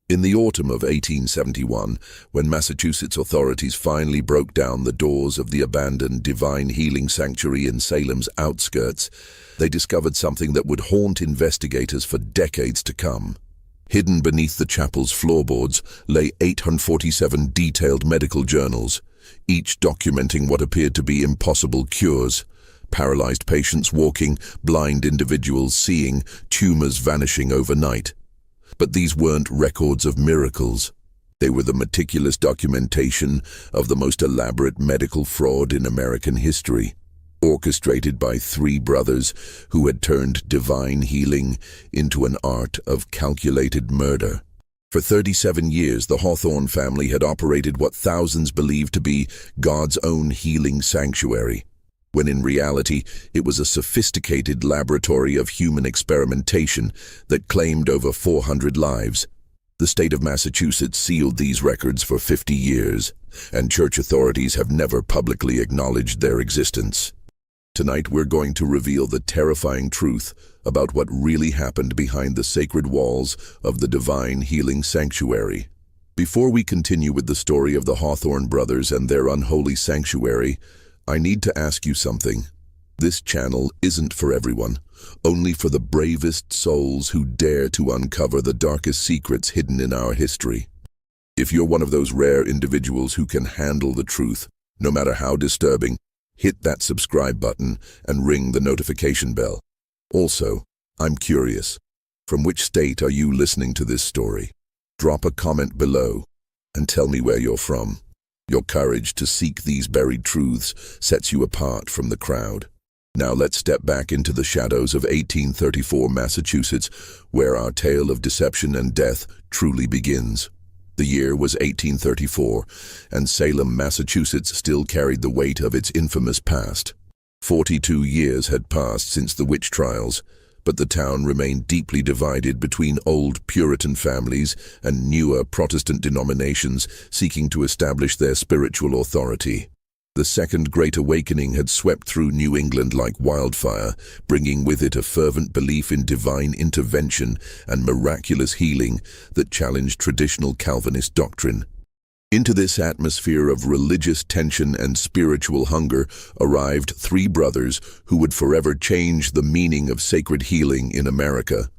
In the autumn of 1871, when Massachusetts authorities finally broke down the doors of the abandoned Divine Healing Sanctuary in Salem's outskirts, they discovered something that would haunt investigators for decades to come. Hidden beneath the chapel's floorboards lay 847 detailed medical journals, each documenting what appeared to be impossible cures: paralyzed patients walking, blind individuals seeing, tumors vanishing overnight. But these weren't records of miracles. They were the meticulous documentation of the most elaborate medical fraud in American history, orchestrated by three brothers who had turned divine healing into an art of calculated murder. For 37 years, the Hawthorne family had operated what thousands believed to be God's own healing sanctuary, when in reality it was a sophisticated laboratory of human experimentation that claimed over 400 lives. The state of Massachusetts sealed these records for 50 years, and church authorities have never publicly acknowledged their existence. Tonight we're going to reveal the terrifying truth about what really happened behind the sacred walls of the Divine Healing Sanctuary. Before we continue with the story of the Hawthorne Brothers and their unholy sanctuary, I need to ask you something. This channel isn't for everyone, only for the bravest souls who dare to uncover the darkest secrets hidden in our history. If you're one of those rare individuals who can handle the truth, no matter how disturbing, hit that subscribe button and ring the notification bell. Also, I'm curious, from which state are you listening to this story? Drop a comment below and tell me where you're from. Your courage to seek these buried truths sets you apart from the crowd. Now let's step back into the shadows of 1834 Massachusetts, where our tale of deception and death truly begins. The year was 1834, and Salem, Massachusetts still carried the weight of its infamous past. 42 years had passed since the witch trials, but the town remained deeply divided between old Puritan families and newer Protestant denominations seeking to establish their spiritual authority. The Second Great Awakening had swept through New England like wildfire, bringing with it a fervent belief in divine intervention and miraculous healing that challenged traditional Calvinist doctrine. Into this atmosphere of religious tension and spiritual hunger arrived three brothers who would forever change the meaning of sacred healing in America.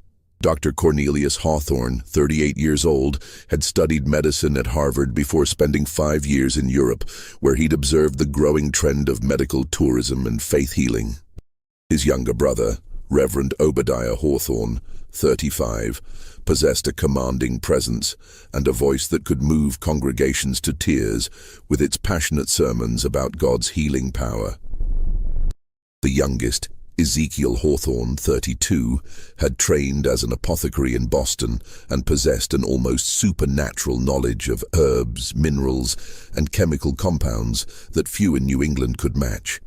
Dr. Cornelius Hawthorne, 38 years old, had studied medicine at Harvard before spending 5 years in Europe, where he'd observed the growing trend of medical tourism and faith healing. His younger brother, Reverend Obadiah Hawthorne, 35, possessed a commanding presence and a voice that could move congregations to tears with its passionate sermons about God's healing power. The youngest, Ezekiel Hawthorne, 32, had trained as an apothecary in Boston and possessed an almost supernatural knowledge of herbs, minerals, and chemical compounds that few in New England could match.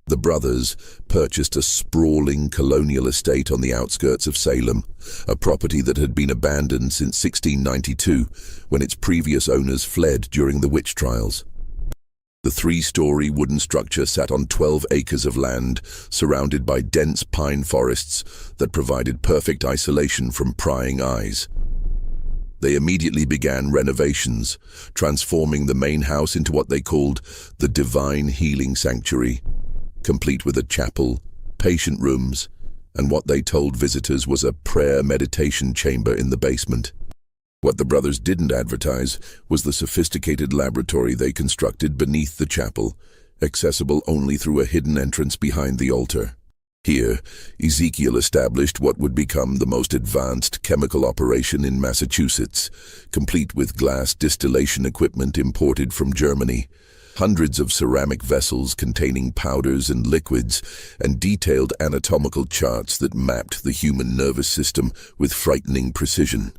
The brothers purchased a sprawling colonial estate on the outskirts of Salem, a property that had been abandoned since 1692, when its previous owners fled during the witch trials. The three-story wooden structure sat on 12 acres of land, surrounded by dense pine forests that provided perfect isolation from prying eyes. They immediately began renovations, transforming the main house into what they called the Divine Healing Sanctuary, complete with a chapel, patient rooms, and what they told visitors was a prayer meditation chamber in the basement. What the brothers didn't advertise was the sophisticated laboratory they constructed beneath the chapel, accessible only through a hidden entrance behind the altar. Here, Ezekiel established what would become the most advanced chemical operation in Massachusetts, complete with glass distillation equipment imported from Germany, hundreds of ceramic vessels containing powders and liquids, and detailed anatomical charts that mapped the human nervous system with frightening precision.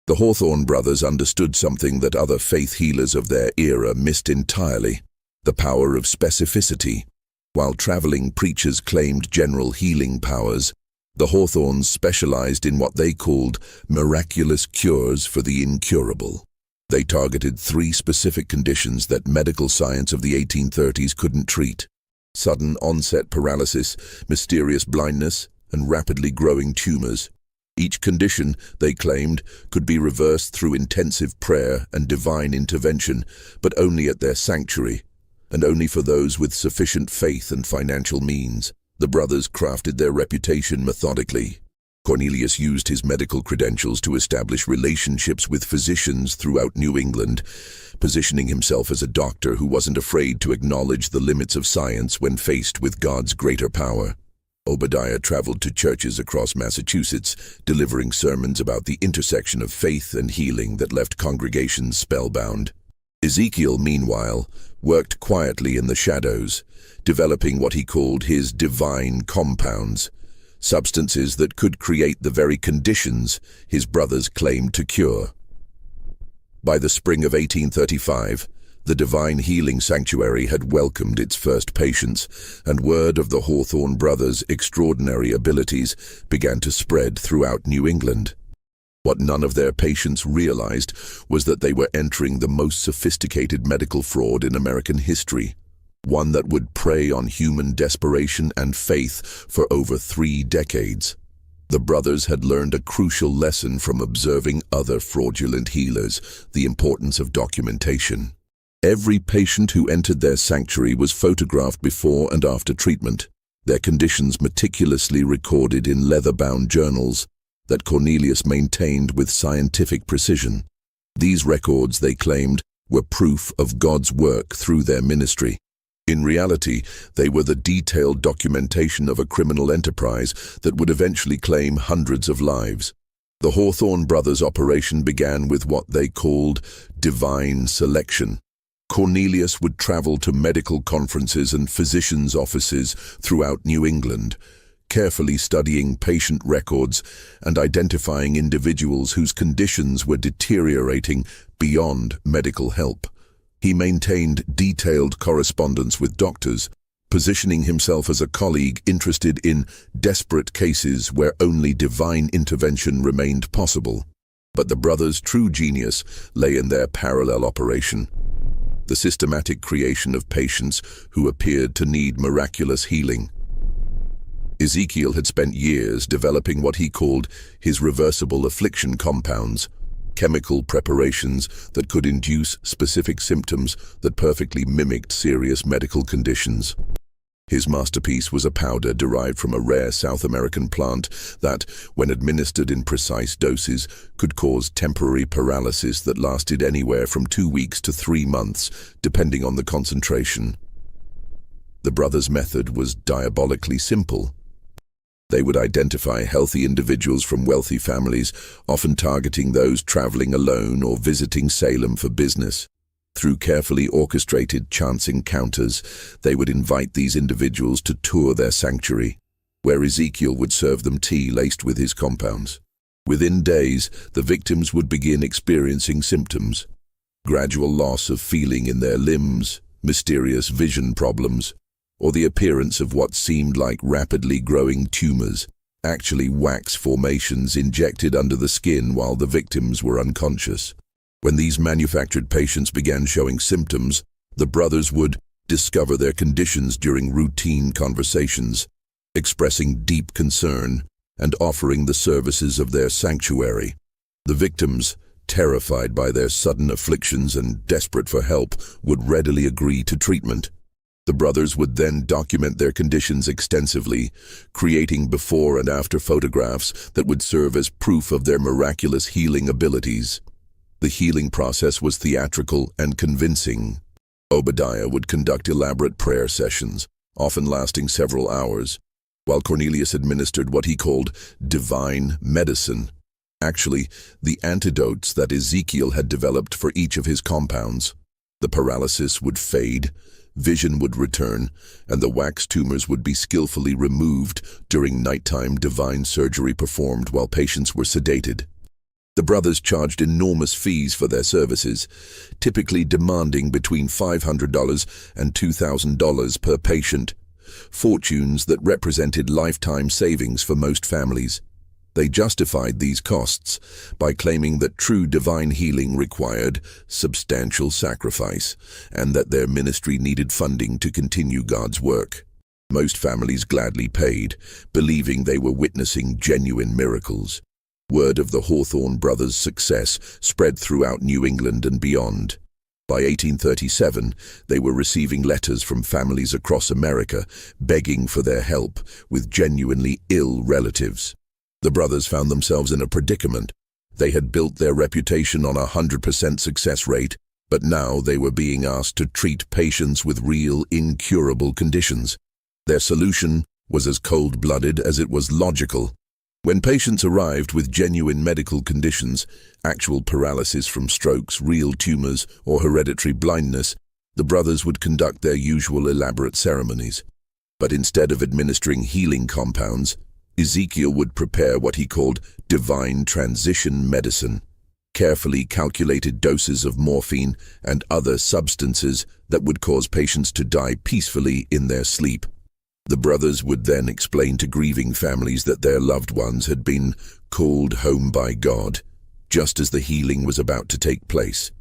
The Hawthorne brothers understood something that other faith healers of their era missed entirely: the power of specificity. While traveling preachers claimed general healing powers, the Hawthornes specialized in what they called miraculous cures for the incurable. They targeted 3 specific conditions that medical science of the 1830s couldn't treat: sudden onset paralysis, mysterious blindness, and rapidly growing tumors. Each condition, they claimed, could be reversed through intensive prayer and divine intervention, but only at their sanctuary, and only for those with sufficient faith and financial means. The brothers crafted their reputation methodically. Cornelius used his medical credentials to establish relationships with physicians throughout New England, positioning himself as a doctor who wasn't afraid to acknowledge the limits of science when faced with God's greater power. Obadiah traveled to churches across Massachusetts, delivering sermons about the intersection of faith and healing that left congregations spellbound. Ezekiel, meanwhile, worked quietly in the shadows, developing what he called his divine compounds, substances that could create the very conditions his brothers claimed to cure. By the spring of 1835, the Divine Healing Sanctuary had welcomed its first patients, and word of the Hawthorne Brothers' extraordinary abilities began to spread throughout New England. What none of their patients realized was that they were entering the most sophisticated medical fraud in American history, one that would prey on human desperation and faith for over 3 decades. The brothers had learned a crucial lesson from observing other fraudulent healers: the importance of documentation. Every patient who entered their sanctuary was photographed before and after treatment, their conditions meticulously recorded in leather-bound journals that Cornelius maintained with scientific precision. These records, they claimed, were proof of God's work through their ministry. In reality, they were the detailed documentation of a criminal enterprise that would eventually claim hundreds of lives. The Hawthorne Brothers' operation began with what they called divine selection. Cornelius would travel to medical conferences and physicians' offices throughout New England, carefully studying patient records and identifying individuals whose conditions were deteriorating beyond medical help. He maintained detailed correspondence with doctors, positioning himself as a colleague interested in desperate cases where only divine intervention remained possible. But the brothers' true genius lay in their parallel operation: the systematic creation of patients who appeared to need miraculous healing. Ezekiel had spent years developing what he called his reversible affliction compounds, chemical preparations that could induce specific symptoms that perfectly mimicked serious medical conditions. His masterpiece was a powder derived from a rare South American plant that, when administered in precise doses, could cause temporary paralysis that lasted anywhere from 2 weeks to 3 months, depending on the concentration. The brothers' method was diabolically simple. They would identify healthy individuals from wealthy families, often targeting those traveling alone or visiting Salem for business. Through carefully orchestrated chance encounters, they would invite these individuals to tour their sanctuary, where Ezekiel would serve them tea laced with his compounds. Within days, the victims would begin experiencing symptoms: gradual loss of feeling in their limbs, mysterious vision problems, or the appearance of what seemed like rapidly growing tumors, actually wax formations injected under the skin while the victims were unconscious. When these manufactured patients began showing symptoms, the brothers would discover their conditions during routine conversations, expressing deep concern and offering the services of their sanctuary. The victims, terrified by their sudden afflictions and desperate for help, would readily agree to treatment. The brothers would then document their conditions extensively, creating before and after photographs that would serve as proof of their miraculous healing abilities. The healing process was theatrical and convincing. Obadiah would conduct elaborate prayer sessions, often lasting several hours, while Cornelius administered what he called divine medicine, actually the antidotes that Ezekiel had developed for each of his compounds. The paralysis would fade, vision would return, and the wax tumors would be skillfully removed during nighttime divine surgery performed while patients were sedated. The brothers charged enormous fees for their services, typically demanding between $500 and $2,000 per patient, fortunes that represented lifetime savings for most families. They justified these costs by claiming that true divine healing required substantial sacrifice and that their ministry needed funding to continue God's work. Most families gladly paid, believing they were witnessing genuine miracles. Word of the Hawthorne Brothers' success spread throughout New England and beyond. By 1837, they were receiving letters from families across America begging for their help with genuinely ill relatives. The brothers found themselves in a predicament. They had built their reputation on a 100% success rate, but now they were being asked to treat patients with real, incurable conditions. Their solution was as cold-blooded as it was logical. When patients arrived with genuine medical conditions, actual paralysis from strokes, real tumors, or hereditary blindness, the brothers would conduct their usual elaborate ceremonies. But instead of administering healing compounds, Ezekiel would prepare what he called divine transition medicine, carefully calculated doses of morphine and other substances that would cause patients to die peacefully in their sleep. The brothers would then explain to grieving families that their loved ones had been called home by God, just as the healing was about to take place.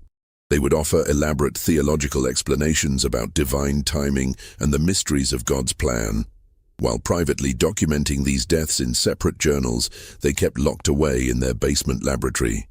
They would offer elaborate theological explanations about divine timing and the mysteries of God's plan. While privately documenting these deaths in separate journals, they kept locked away in their basement laboratory.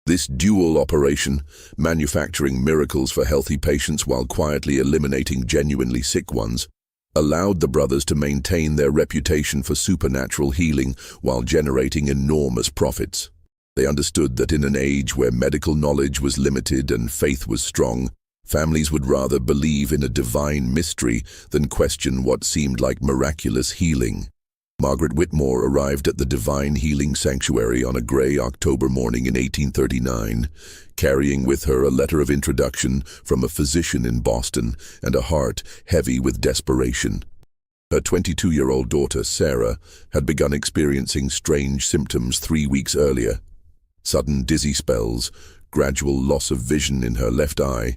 This dual operation, manufacturing miracles for healthy patients while quietly eliminating genuinely sick ones, allowed the brothers to maintain their reputation for supernatural healing while generating enormous profits. They understood that in an age where medical knowledge was limited and faith was strong, families would rather believe in a divine mystery than question what seemed like miraculous healing. Margaret Whitmore arrived at the Divine Healing Sanctuary on a gray October morning in 1839, carrying with her a letter of introduction from a physician in Boston and a heart heavy with desperation. Her 22-year-old daughter, Sarah, had begun experiencing strange symptoms 3 weeks earlier. Sudden dizzy spells, gradual loss of vision in her left eye,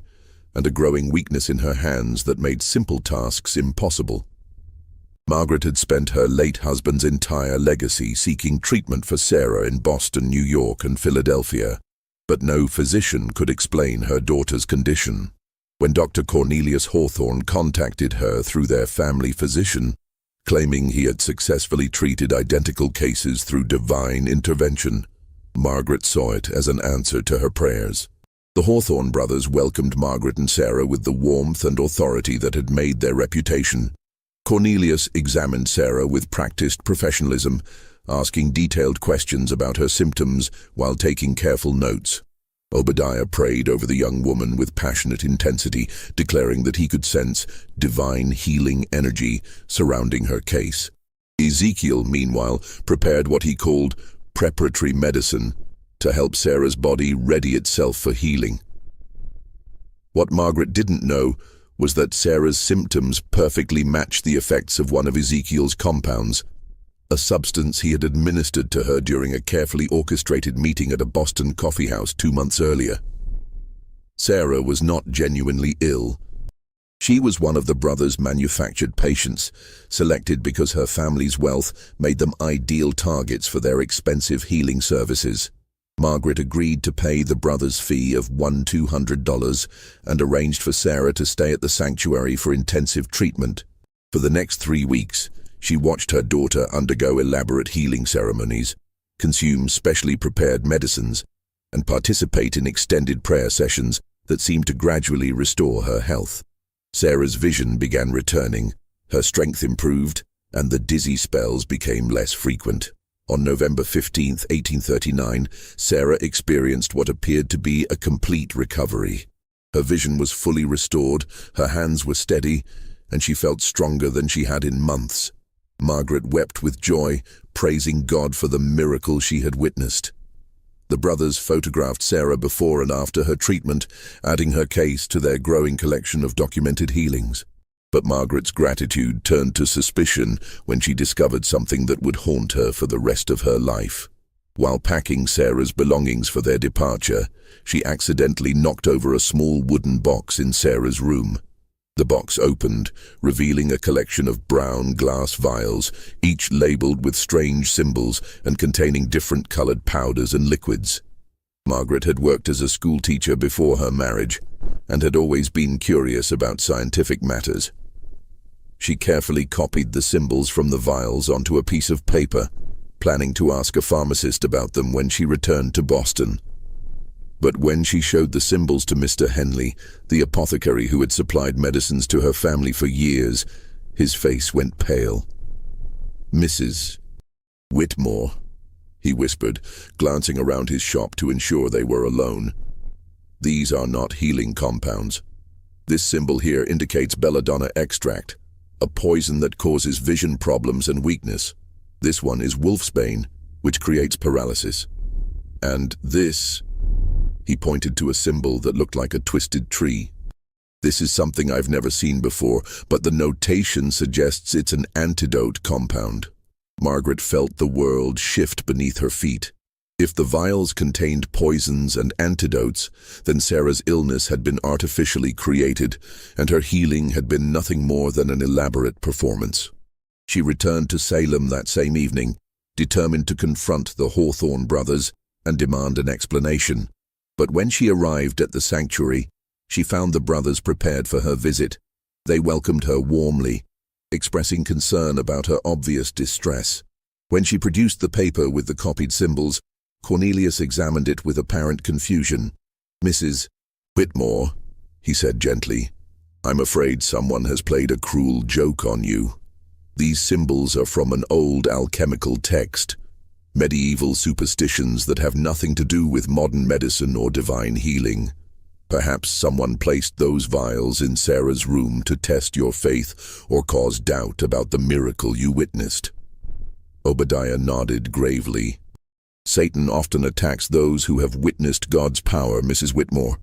and a growing weakness in her hands that made simple tasks impossible. Margaret had spent her late husband's entire legacy seeking treatment for Sarah in Boston, New York, and Philadelphia, but no physician could explain her daughter's condition. When Dr. Cornelius Hawthorne contacted her through their family physician, claiming he had successfully treated identical cases through divine intervention, Margaret saw it as an answer to her prayers. The Hawthorne brothers welcomed Margaret and Sarah with the warmth and authority that had made their reputation. Cornelius examined Sarah with practiced professionalism, asking detailed questions about her symptoms while taking careful notes. Obadiah prayed over the young woman with passionate intensity, declaring that he could sense divine healing energy surrounding her case. Ezekiel, meanwhile, prepared what he called preparatory medicine to help Sarah's body ready itself for healing. What Margaret didn't know was that Sarah's symptoms perfectly matched the effects of one of Ezekiel's compounds, a substance he had administered to her during a carefully orchestrated meeting at a Boston coffeehouse 2 months earlier. Sarah was not genuinely ill. She was one of the brothers' manufactured patients, selected because her family's wealth made them ideal targets for their expensive healing services. Margaret agreed to pay the brothers' fee of $200 and arranged for Sarah to stay at the sanctuary for intensive treatment. For the next 3 weeks, she watched her daughter undergo elaborate healing ceremonies, consume specially prepared medicines, and participate in extended prayer sessions that seemed to gradually restore her health. Sarah's vision began returning, her strength improved, and the dizzy spells became less frequent. On November 15, 1839, Sarah experienced what appeared to be a complete recovery. Her vision was fully restored, her hands were steady, and she felt stronger than she had in months. Margaret wept with joy, praising God for the miracle she had witnessed. The brothers photographed Sarah before and after her treatment, adding her case to their growing collection of documented healings. But Margaret's gratitude turned to suspicion when she discovered something that would haunt her for the rest of her life. While packing Sarah's belongings for their departure, she accidentally knocked over a small wooden box in Sarah's room. The box opened, revealing a collection of brown glass vials, each labeled with strange symbols and containing different colored powders and liquids. Margaret had worked as a schoolteacher before her marriage and had always been curious about scientific matters. She carefully copied the symbols from the vials onto a piece of paper, planning to ask a pharmacist about them when she returned to Boston. But when she showed the symbols to Mr. Henley, the apothecary who had supplied medicines to her family for years, his face went pale. "Mrs. Whitmore," he whispered, glancing around his shop to ensure they were alone. "These are not healing compounds. This symbol here indicates belladonna extract, a poison that causes vision problems and weakness. This one is wolfsbane, which creates paralysis. And this," he pointed to a symbol that looked like a twisted tree. "This is something I've never seen before, but the notation suggests it's an antidote compound." Margaret felt the world shift beneath her feet. If the vials contained poisons and antidotes, then Sarah's illness had been artificially created, and her healing had been nothing more than an elaborate performance. She returned to Salem that same evening, determined to confront the Hawthorne brothers and demand an explanation. But when she arrived at the sanctuary, she found the brothers prepared for her visit. They welcomed her warmly, expressing concern about her obvious distress. When she produced the paper with the copied symbols, Cornelius examined it with apparent confusion. "Mrs. Whitmore," he said gently, "I'm afraid someone has played a cruel joke on you. These symbols are from an old alchemical text, medieval superstitions that have nothing to do with modern medicine or divine healing. Perhaps someone placed those vials in Sarah's room to test your faith or cause doubt about the miracle you witnessed." Obadiah nodded gravely. "Satan often attacks those who have witnessed God's power, Mrs. Whitmore.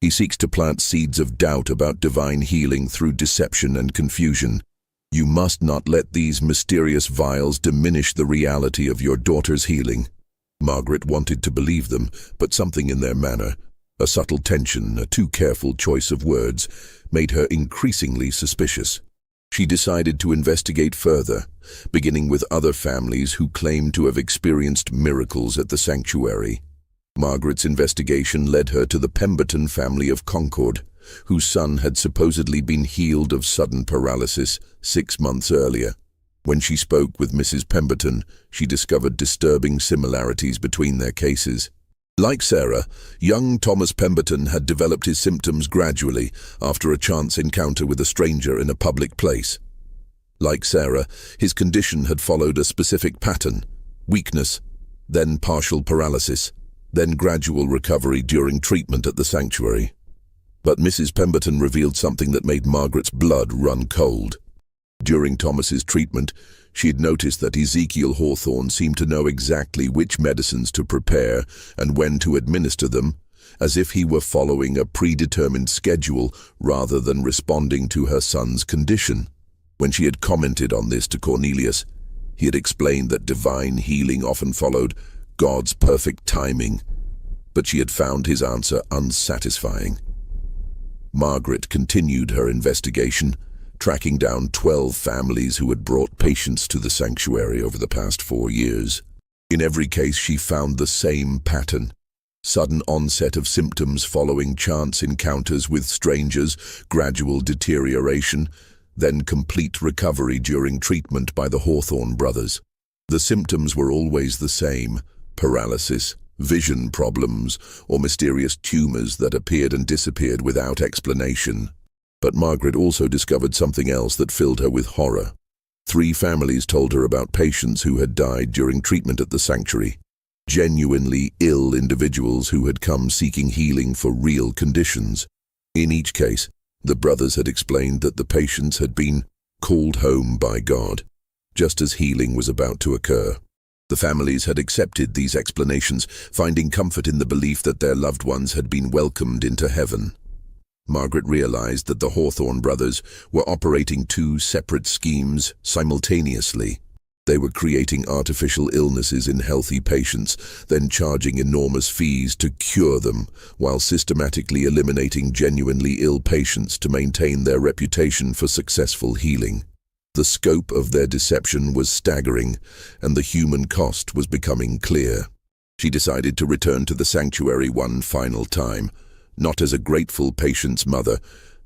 He seeks to plant seeds of doubt about divine healing through deception and confusion. You must not let these mysterious vials diminish the reality of your daughter's healing." Margaret wanted to believe them, but something in their manner, a subtle tension, a too careful choice of words, made her increasingly suspicious. She decided to investigate further, beginning with other families who claimed to have experienced miracles at the sanctuary. Margaret's investigation led her to the Pemberton family of Concord, whose son had supposedly been healed of sudden paralysis 6 months earlier. When she spoke with Mrs. Pemberton, she discovered disturbing similarities between their cases. Like Sarah, young Thomas Pemberton had developed his symptoms gradually after a chance encounter with a stranger in a public place. Like Sarah, his condition had followed a specific pattern: weakness, then partial paralysis, then gradual recovery during treatment at the sanctuary. But Mrs. Pemberton revealed something that made Margaret's blood run cold. During Thomas's treatment, she had noticed that Ezekiel Hawthorne seemed to know exactly which medicines to prepare and when to administer them, as if he were following a predetermined schedule rather than responding to her son's condition. When she had commented on this to Cornelius, he had explained that divine healing often followed God's perfect timing, but she had found his answer unsatisfying. Margaret continued her investigation, tracking down 12 families who had brought patients to the sanctuary over the past 4 years. In every case, she found the same pattern: sudden onset of symptoms following chance encounters with strangers, gradual deterioration, then complete recovery during treatment by the Hawthorne brothers. The symptoms were always the same: paralysis, vision problems, or mysterious tumors that appeared and disappeared without explanation. But Margaret also discovered something else that filled her with horror. 3 families told her about patients who had died during treatment at the sanctuary. Genuinely ill individuals who had come seeking healing for real conditions. In each case, the brothers had explained that the patients had been called home by God, just as healing was about to occur. The families had accepted these explanations, finding comfort in the belief that their loved ones had been welcomed into heaven. Margaret realized that the Hawthorne brothers were operating 2 separate schemes simultaneously. They were creating artificial illnesses in healthy patients, then charging enormous fees to cure them, while systematically eliminating genuinely ill patients to maintain their reputation for successful healing. The scope of their deception was staggering, and the human cost was becoming clear. She decided to return to the sanctuary one final time, not as a grateful patient's mother,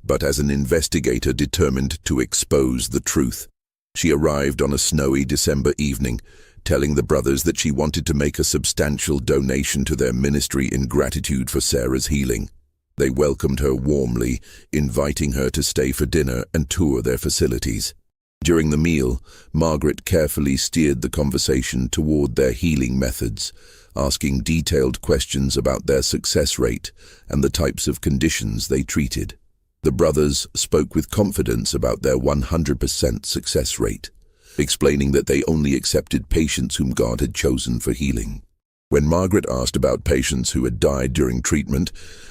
but as an investigator determined to expose the truth. She arrived on a snowy December evening, telling the brothers that she wanted to make a substantial donation to their ministry in gratitude for Sarah's healing. They welcomed her warmly, inviting her to stay for dinner and tour their facilities. During the meal, Margaret carefully steered the conversation toward their healing methods, asking detailed questions about their success rate and the types of conditions they treated. The brothers spoke with confidence about their 100% success rate, explaining that they only accepted patients whom God had chosen for healing. When Margaret asked about patients who had died during treatment,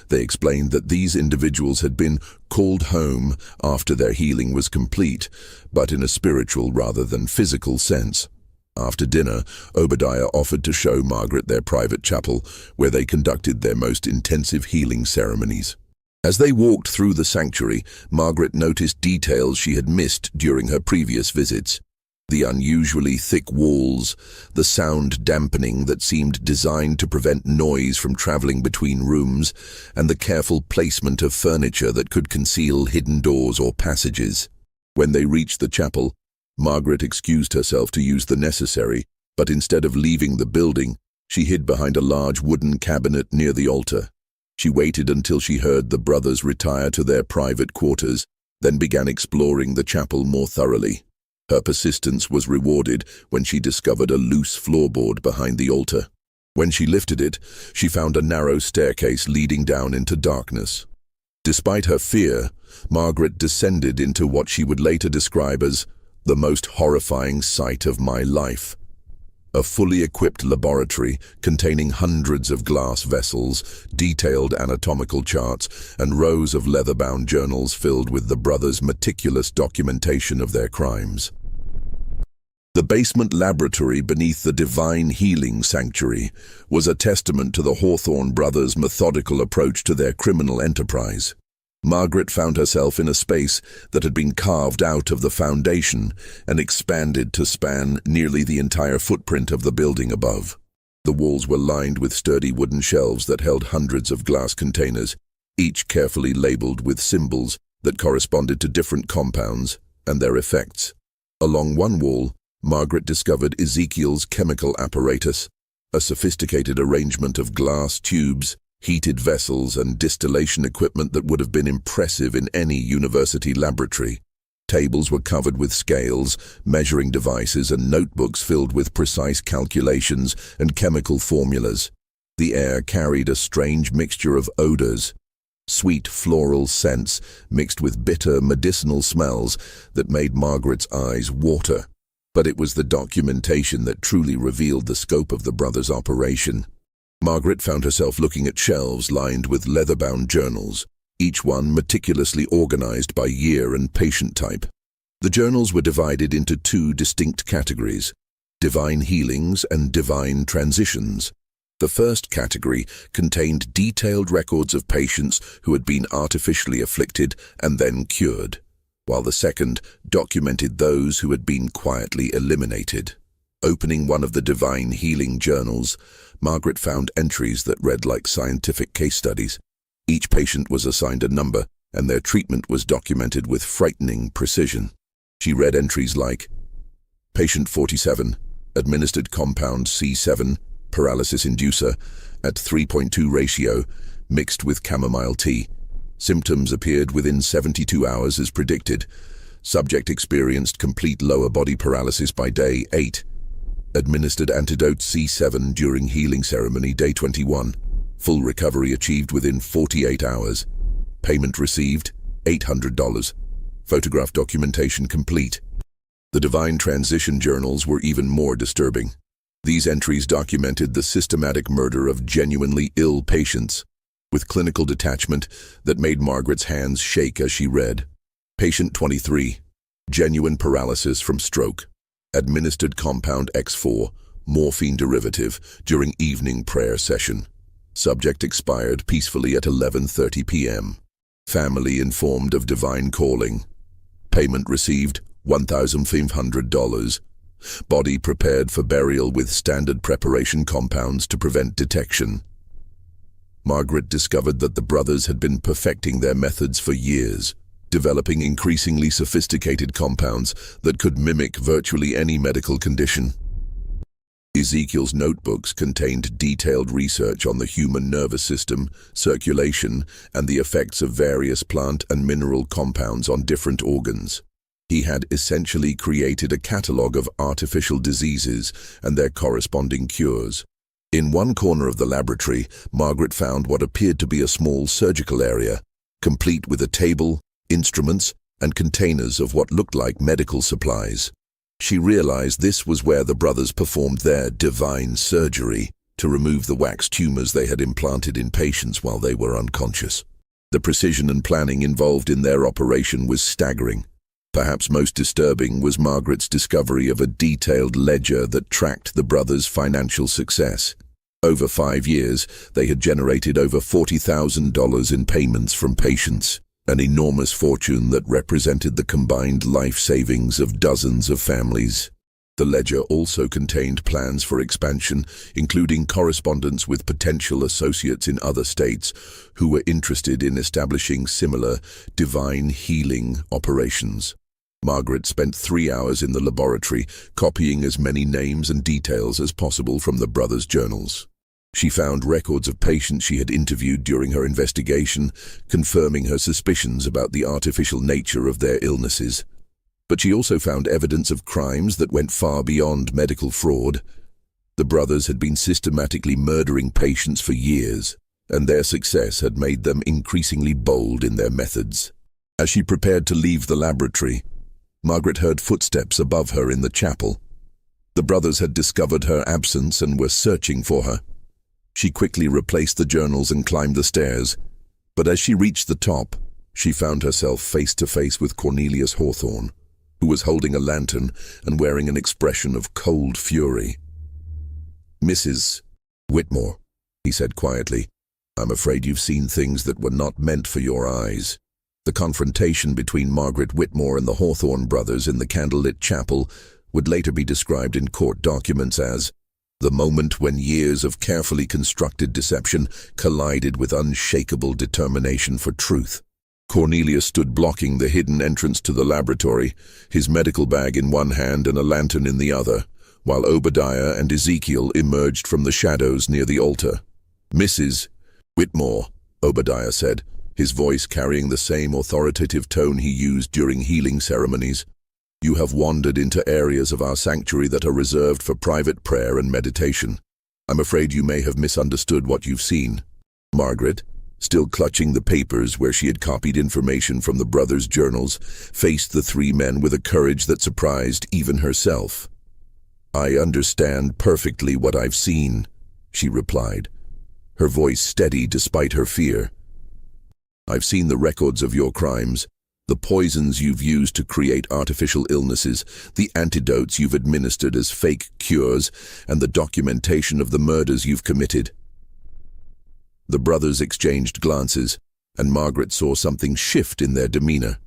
they explained that these individuals had been called home after their healing was complete, but in a spiritual rather than physical sense. After dinner, Obadiah offered to show Margaret their private chapel, where they conducted their most intensive healing ceremonies. As they walked through the sanctuary, Margaret noticed details she had missed during her previous visits. The unusually thick walls, the sound dampening that seemed designed to prevent noise from traveling between rooms, and the careful placement of furniture that could conceal hidden doors or passages. When they reached the chapel, Margaret excused herself to use the necessary, but instead of leaving the building, she hid behind a large wooden cabinet near the altar. She waited until she heard the brothers retire to their private quarters, then began exploring the chapel more thoroughly. Her persistence was rewarded when she discovered a loose floorboard behind the altar. When she lifted it, she found a narrow staircase leading down into darkness. Despite her fear, Margaret descended into what she would later describe as the most horrifying sight of my life. A fully equipped laboratory containing hundreds of glass vessels, detailed anatomical charts, and rows of leather-bound journals filled with the brothers' meticulous documentation of their crimes. The basement laboratory beneath the divine healing sanctuary was a testament to the Hawthorne Brothers' methodical approach to their criminal enterprise. Margaret found herself in a space that had been carved out of the foundation and expanded to span nearly the entire footprint of the building above. The walls were lined with sturdy wooden shelves that held hundreds of glass containers, each carefully labeled with symbols that corresponded to different compounds and their effects. Along one wall, Margaret discovered Ezekiel's chemical apparatus, a sophisticated arrangement of glass tubes, heated vessels, and distillation equipment that would have been impressive in any university laboratory. Tables were covered with scales, measuring devices, and notebooks filled with precise calculations and chemical formulas. The air carried a strange mixture of odors, sweet floral scents mixed with bitter medicinal smells that made Margaret's eyes water. But it was the documentation that truly revealed the scope of the brothers' operation. Margaret found herself looking at shelves lined with leather-bound journals, each one meticulously organized by year and patient type. The journals were divided into two distinct categories: divine healings and divine transitions. The first category contained detailed records of patients who had been artificially afflicted and then cured, while the second documented those who had been quietly eliminated. Opening one of the divine healing journals, Margaret found entries that read like scientific case studies. Each patient was assigned a number, and their treatment was documented with frightening precision. She read entries like, Patient 47, administered compound C7, paralysis inducer, at 3.2 ratio, mixed with chamomile tea. Symptoms appeared within 72 hours as predicted. Subject experienced complete lower body paralysis by day 8. Administered antidote C7 during healing ceremony day 21. Full recovery achieved within 48 hours. Payment received, $800. Photograph documentation complete. The divine transition journals were even more disturbing. These entries documented the systematic murder of genuinely ill patients, with clinical detachment that made Margaret's hands shake as she read. Patient 23, genuine paralysis from stroke. Administered compound X4, morphine derivative, during evening prayer session. Subject expired peacefully at 11:30 p.m. Family informed of divine calling. Payment received, $1,500. Body prepared for burial with standard preparation compounds to prevent detection. Margaret discovered that the brothers had been perfecting their methods for years, developing increasingly sophisticated compounds that could mimic virtually any medical condition. Ezekiel's notebooks contained detailed research on the human nervous system, circulation, and the effects of various plant and mineral compounds on different organs. He had essentially created a catalogue of artificial diseases and their corresponding cures. In one corner of the laboratory, Margaret found what appeared to be a small surgical area, complete with a table, instruments, and containers of what looked like medical supplies. She realized this was where the brothers performed their divine surgery to remove the wax tumors they had implanted in patients while they were unconscious. The precision and planning involved in their operation was staggering. Perhaps most disturbing was Margaret's discovery of a detailed ledger that tracked the brothers' financial success. Over 5 years, they had generated over $40,000 in payments from patients, an enormous fortune that represented the combined life savings of dozens of families. The ledger also contained plans for expansion, including correspondence with potential associates in other states who were interested in establishing similar divine healing operations. Margaret spent 3 hours in the laboratory, copying as many names and details as possible from the brothers' journals. She found records of patients she had interviewed during her investigation, confirming her suspicions about the artificial nature of their illnesses. But she also found evidence of crimes that went far beyond medical fraud. The brothers had been systematically murdering patients for years, and their success had made them increasingly bold in their methods. As she prepared to leave the laboratory, Margaret heard footsteps above her in the chapel. The brothers had discovered her absence and were searching for her. She quickly replaced the journals and climbed the stairs, but as she reached the top, she found herself face to face with Cornelius Hawthorne, who was holding a lantern and wearing an expression of cold fury. "Mrs. Whitmore," he said quietly, "I'm afraid you've seen things that were not meant for your eyes." The confrontation between Margaret Whitmore and the Hawthorne brothers in the candlelit chapel would later be described in court documents as the moment when years of carefully constructed deception collided with unshakable determination for truth. Cornelius stood blocking the hidden entrance to the laboratory, his medical bag in one hand and a lantern in the other, while Obadiah and Ezekiel emerged from the shadows near the altar. "Mrs. Whitmore," Obadiah said, his voice carrying the same authoritative tone he used during healing ceremonies, "you have wandered into areas of our sanctuary that are reserved for private prayer and meditation. I'm afraid you may have misunderstood what you've seen." Margaret, still clutching the papers where she had copied information from the brothers' journals, faced the 3 men with a courage that surprised even herself. "I understand perfectly what I've seen," she replied, her voice steady despite her fear. "I've seen the records of your crimes, the poisons you've used to create artificial illnesses, the antidotes you've administered as fake cures, and the documentation of the murders you've committed." The brothers exchanged glances, and Margaret saw something shift in their demeanor.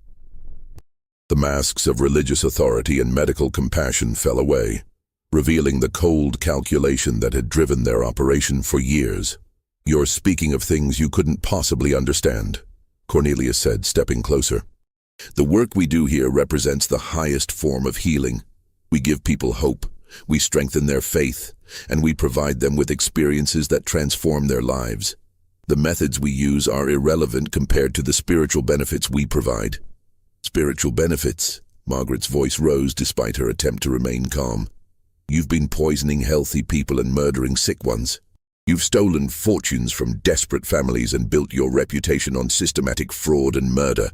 The masks of religious authority and medical compassion fell away, revealing the cold calculation that had driven their operation for years. "You're speaking of things you couldn't possibly understand," Cornelius said, stepping closer. "The work we do here represents the highest form of healing. We give people hope, we strengthen their faith, and we provide them with experiences that transform their lives. The methods we use are irrelevant compared to the spiritual benefits we provide." "Spiritual benefits?" Margaret's voice rose despite her attempt to remain calm. "You've been poisoning healthy people and murdering sick ones. You've stolen fortunes from desperate families and built your reputation on systematic fraud and murder."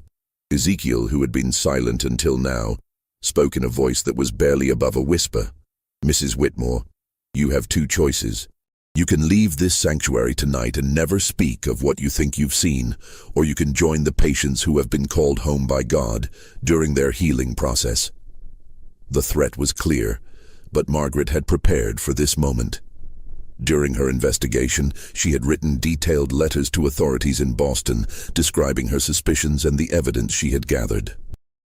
Ezekiel, who had been silent until now, spoke in a voice that was barely above a whisper. "Mrs. Whitmore, you have 2 choices. You can leave this sanctuary tonight and never speak of what you think you've seen, or you can join the patients who have been called home by God during their healing process." The threat was clear, but Margaret had prepared for this moment. During her investigation, she had written detailed letters to authorities in Boston, describing her suspicions and the evidence she had gathered.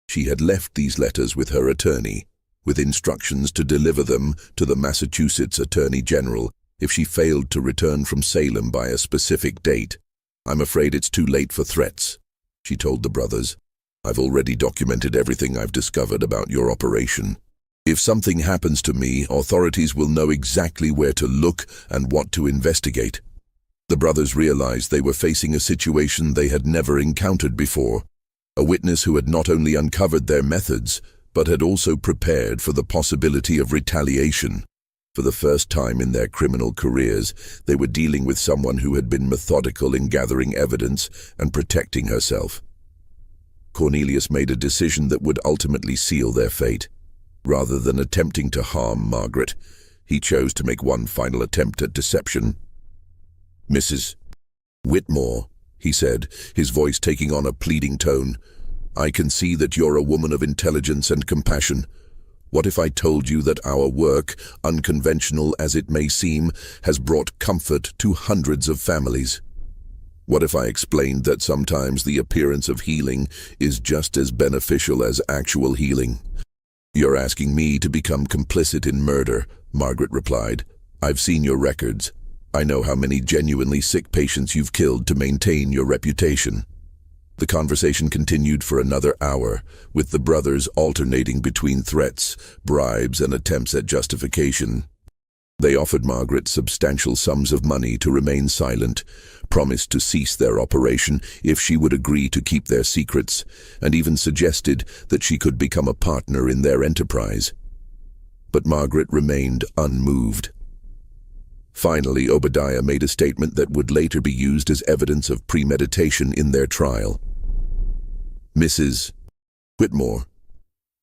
She had left these letters with her attorney, with instructions to deliver them to the Massachusetts Attorney General if she failed to return from Salem by a specific date. "I'm afraid it's too late for threats," she told the brothers. "I've already documented everything I've discovered about your operation." If something happens to me, authorities will know exactly where to look and what to investigate. The brothers realized they were facing a situation they had never encountered before. A witness who had not only uncovered their methods, but had also prepared for the possibility of retaliation. For the first time in their criminal careers, they were dealing with someone who had been methodical in gathering evidence and protecting herself. Cornelius made a decision that would ultimately seal their fate. Rather than attempting to harm Margaret, he chose to make one final attempt at deception. "Mrs. Whitmore," he said, his voice taking on a pleading tone, "I can see that you're a woman of intelligence and compassion. What if I told you that our work, unconventional as it may seem, has brought comfort to hundreds of families? What if I explained that sometimes the appearance of healing is just as beneficial as actual healing?" "You're asking me to become complicit in murder," Margaret replied. "I've seen your records. I know how many genuinely sick patients you've killed to maintain your reputation." The conversation continued for another hour, with the brothers alternating between threats, bribes, and attempts at justification. They offered Margaret substantial sums of money to remain silent, promised to cease their operation if she would agree to keep their secrets, and even suggested that she could become a partner in their enterprise. But Margaret remained unmoved. Finally, Obadiah made a statement that would later be used as evidence of premeditation in their trial. "Mrs. Whitmore,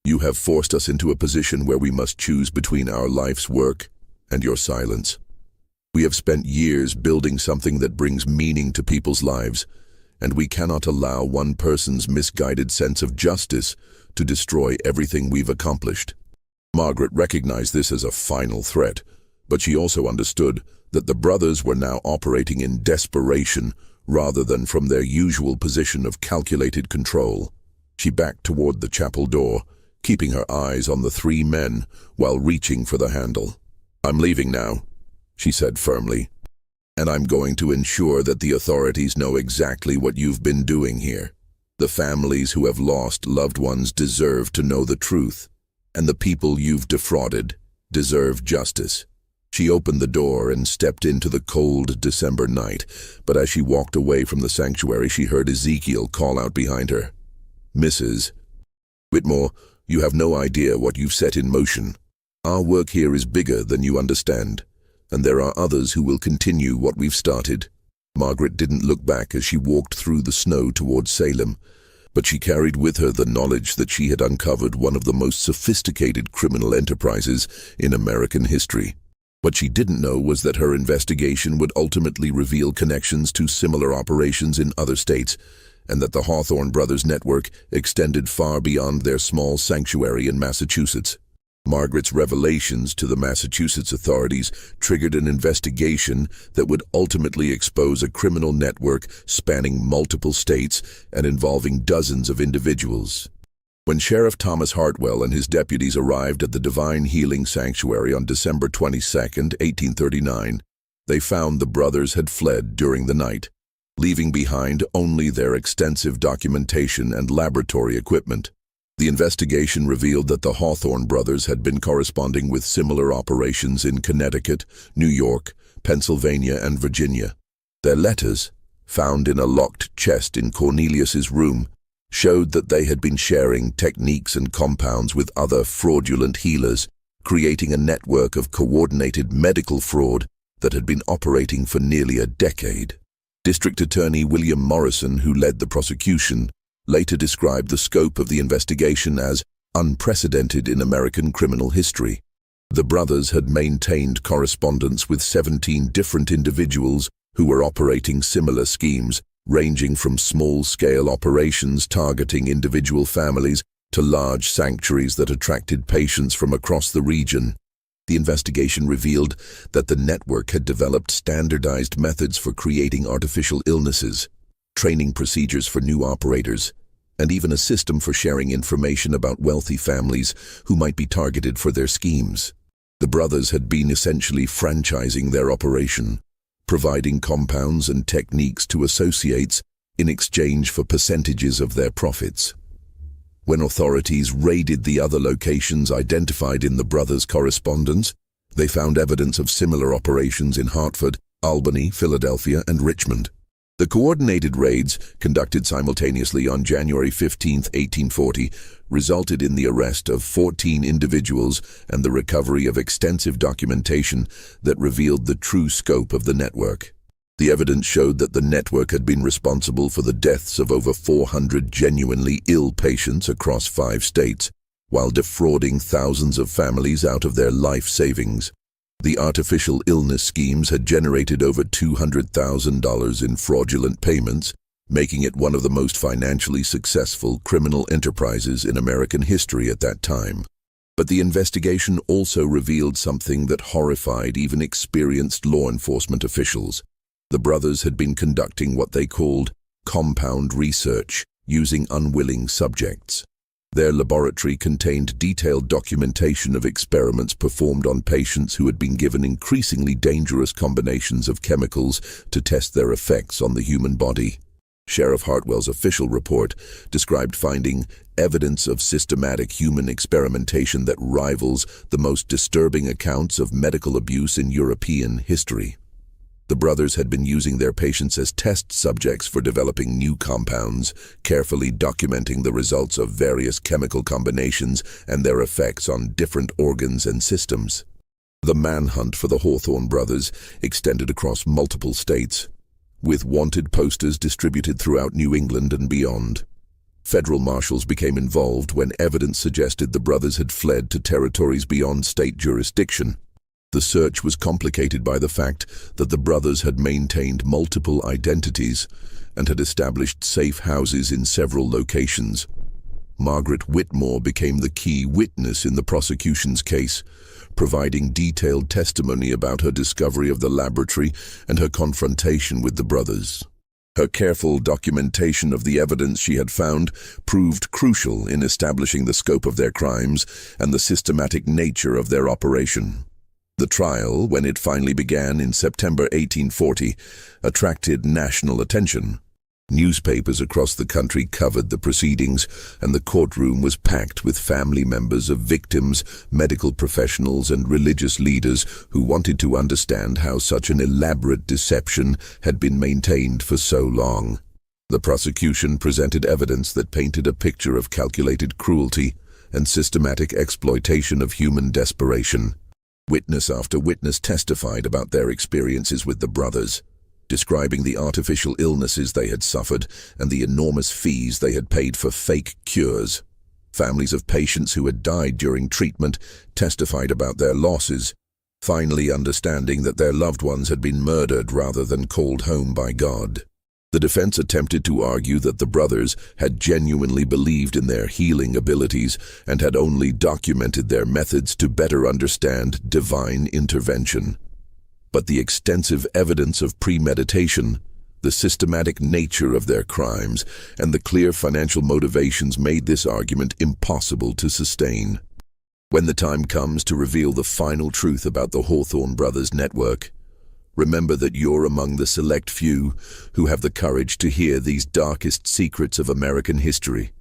you have forced us into a position where we must choose between our life's work and your silence. We have spent years building something that brings meaning to people's lives, and we cannot allow one person's misguided sense of justice to destroy everything we've accomplished." Margaret recognized this as a final threat, but she also understood that the brothers were now operating in desperation rather than from their usual position of calculated control. She backed toward the chapel door, keeping her eyes on the three men while reaching for the handle. "I'm leaving now," she said firmly, "and I'm going to ensure that the authorities know exactly what you've been doing here. The families who have lost loved ones deserve to know the truth, and the people you've defrauded deserve justice." She opened the door and stepped into the cold December night, but as she walked away from the sanctuary, she heard Ezekiel call out behind her, "Mrs. Whitmore, you have no idea what you've set in motion. Our work here is bigger than you understand, and there are others who will continue what we've started." Margaret didn't look back as she walked through the snow towards Salem, but she carried with her the knowledge that she had uncovered one of the most sophisticated criminal enterprises in American history. What she didn't know was that her investigation would ultimately reveal connections to similar operations in other states, and that the Hawthorne Brothers network extended far beyond their small sanctuary in Massachusetts. Margaret's revelations to the Massachusetts authorities triggered an investigation that would ultimately expose a criminal network spanning multiple states and involving dozens of individuals. When Sheriff Thomas Hartwell and his deputies arrived at the Divine Healing Sanctuary on December 22, 1839, they found the brothers had fled during the night, leaving behind only their extensive documentation and laboratory equipment. The investigation revealed that the Hawthorne brothers had been corresponding with similar operations in Connecticut, New York, Pennsylvania, and Virginia. Their letters, found in a locked chest in Cornelius's room, showed that they had been sharing techniques and compounds with other fraudulent healers, creating a network of coordinated medical fraud that had been operating for nearly a decade. District Attorney William Morrison, who led the prosecution, later described the scope of the investigation as unprecedented in American criminal history. The brothers had maintained correspondence with 17 different individuals who were operating similar schemes, ranging from small-scale operations targeting individual families to large sanctuaries that attracted patients from across the region. The investigation revealed that the network had developed standardized methods for creating artificial illnesses, training procedures for new operators, and even a system for sharing information about wealthy families who might be targeted for their schemes. The brothers had been essentially franchising their operation, providing compounds and techniques to associates in exchange for percentages of their profits. When authorities raided the other locations identified in the brothers' correspondence, they found evidence of similar operations in Hartford, Albany, Philadelphia, and Richmond. The coordinated raids, conducted simultaneously on January 15, 1840, resulted in the arrest of 14 individuals and the recovery of extensive documentation that revealed the true scope of the network. The evidence showed that the network had been responsible for the deaths of over 400 genuinely ill patients across 5 states, while defrauding thousands of families out of their life savings. The artificial illness schemes had generated over $200,000 in fraudulent payments, making it one of the most financially successful criminal enterprises in American history at that time. But the investigation also revealed something that horrified even experienced law enforcement officials. The brothers had been conducting what they called compound research, using unwilling subjects. Their laboratory contained detailed documentation of experiments performed on patients who had been given increasingly dangerous combinations of chemicals to test their effects on the human body. Sheriff Hartwell's official report described finding evidence of systematic human experimentation that rivals the most disturbing accounts of medical abuse in European history. The brothers had been using their patients as test subjects for developing new compounds, carefully documenting the results of various chemical combinations and their effects on different organs and systems. The manhunt for the Hawthorne brothers extended across multiple states, with wanted posters distributed throughout New England and beyond. Federal marshals became involved when evidence suggested the brothers had fled to territories beyond state jurisdiction. The search was complicated by the fact that the brothers had maintained multiple identities and had established safe houses in several locations. Margaret Whitmore became the key witness in the prosecution's case, providing detailed testimony about her discovery of the laboratory and her confrontation with the brothers. Her careful documentation of the evidence she had found proved crucial in establishing the scope of their crimes and the systematic nature of their operation. The trial, when it finally began in September 1840, attracted national attention. Newspapers across the country covered the proceedings, and the courtroom was packed with family members of victims, medical professionals, and religious leaders who wanted to understand how such an elaborate deception had been maintained for so long. The prosecution presented evidence that painted a picture of calculated cruelty and systematic exploitation of human desperation. Witness after witness testified about their experiences with the brothers, describing the artificial illnesses they had suffered and the enormous fees they had paid for fake cures. Families of patients who had died during treatment testified about their losses, finally understanding that their loved ones had been murdered rather than called home by God. The defense attempted to argue that the brothers had genuinely believed in their healing abilities and had only documented their methods to better understand divine intervention. But the extensive evidence of premeditation, the systematic nature of their crimes, and the clear financial motivations made this argument impossible to sustain. When the time comes to reveal the final truth about the Hawthorne Brothers network, remember that you're among the select few who have the courage to hear these darkest secrets of American history.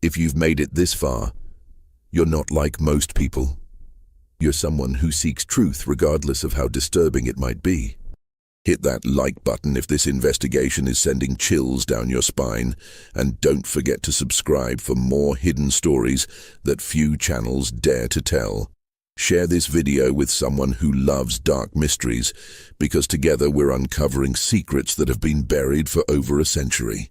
If you've made it this far, you're not like most people. You're someone who seeks truth regardless of how disturbing it might be. Hit that like button if this investigation is sending chills down your spine, and don't forget to subscribe for more hidden stories that few channels dare to tell. Share this video with someone who loves dark mysteries, because together we're uncovering secrets that have been buried for over a century.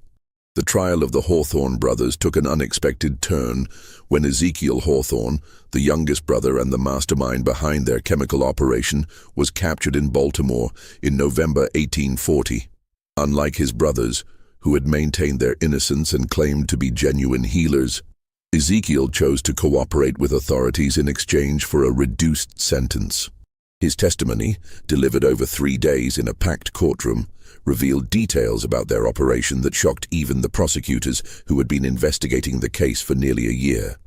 The trial of the Hawthorne brothers took an unexpected turn when Ezekiel Hawthorne, the youngest brother and the mastermind behind their chemical operation, was captured in Baltimore in November 1840. Unlike his brothers, who had maintained their innocence and claimed to be genuine healers, Ezekiel chose to cooperate with authorities in exchange for a reduced sentence. His testimony, delivered over 3 days in a packed courtroom, revealed details about their operation that shocked even the prosecutors who had been investigating the case for nearly a year.